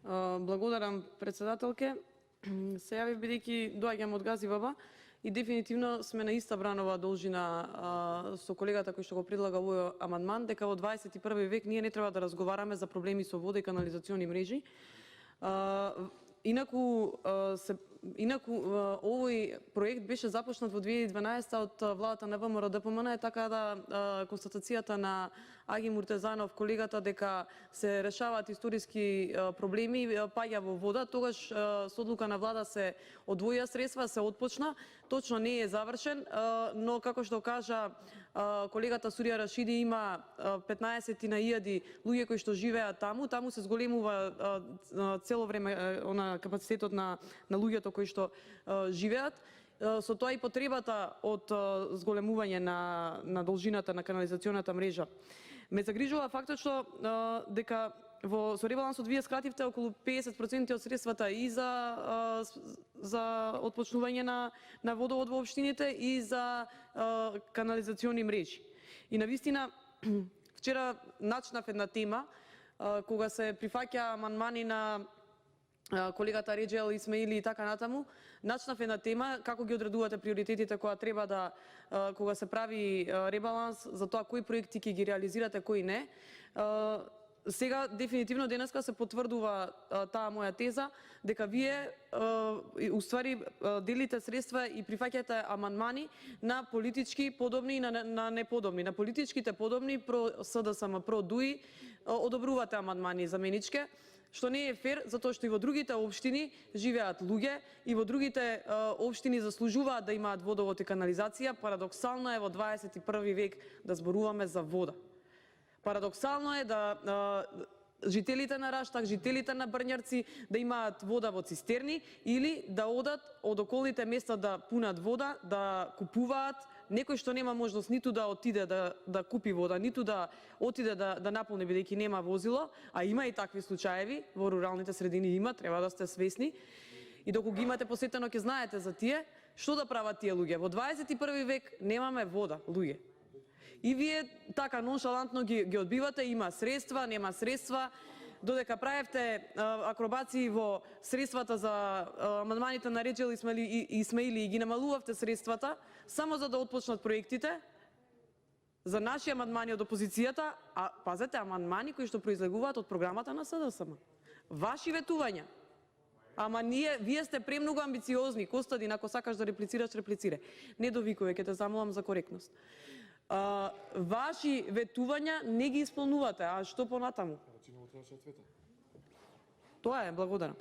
Благодарам, председателке. Се јавив бидејќи доаѓам од Газиваба и дефинитивно сме на иста бранова должина со колегата кој што го предлага овој амандман, дека во 21 век ние не треба да разговараме за проблеми со вода и канализациони мрежи. Инаку овој проект беше започнат во 2012 од владата на ВМРО ДПМН, така да констатацијата на Аги Муртезанов, колегата, дека се решаваат историски проблеми паѓа во вода. Тогаш со одлука на влада се одвоја средства, се отпочна. Точно не е завршен, но како што кажа колегата Сурија Рашиди, има 15.000 луѓе кои што живеат таму. Таму се зголемува цело време капацитетот на луѓето кои што живеат. Со тоа и потребата од зголемување на должината на канализационата мрежа. Ме загрижува фактот што дека со ребалансот вие скративте околу 50% од средствата и за отпочнување на водовод во општините и за канализациони мрежи. И навистина вчера начнав една тема кога се прифаќа амандмани на колегата Реджел, Исмаили и така натаму, начнав една тема како ги одредувате приоритетите кога треба да кога се прави ребаланс за тоа кои проекти ќе ги реализирате, кои не. Сега дефинитивно денеска се потврдува таа моја теза дека вие уствари делите средства и прифаќате амандмани на политички подобни и на неподобни. На политичките подобни про СДСМ, про ДУИ одобрувате амандмани заменичке, што не е фер, затоа што и во другите општини живеат луѓе и во другите општини заслужуваат да имаат водовод и канализација. Парадоксално е во 21 век да зборуваме за вода. Парадоксално е да жителите на Раштак, жителите на Брњарци да имаат вода во цистерни или да одат од околните места да пунат вода, да купуваат. Некој што нема можност ниту да отиде да купи вода, ниту да отиде да наполни бидејќи нема возило, а има и такви случаеви во руралните средини, има, треба да сте свесни. И доколку ги имате посетено ќе знаете за тие, што да прават тие луѓе. Во 21 век немаме вода, луѓе. И вие така ноншалантно ги одбивате, има средства, нема средства, додека правевте акробации во средствата за амандманите на Реджел Исмаили и ги намалувавте средствата само за да отпочнат проектите за наши амандмани од опозицијата, а пазете, амандмани кои што произлегуваат од програмата на СДСМ. Ваши ветувања. Ама вие сте премногу амбициозни. Костадин, ако сакаш да реплицираш, реплицире. Не довикуваме, ќе те замолам за коректност. Ваши ветувања не ги исполнувате, а што понатаму? Тоа е, благодарам.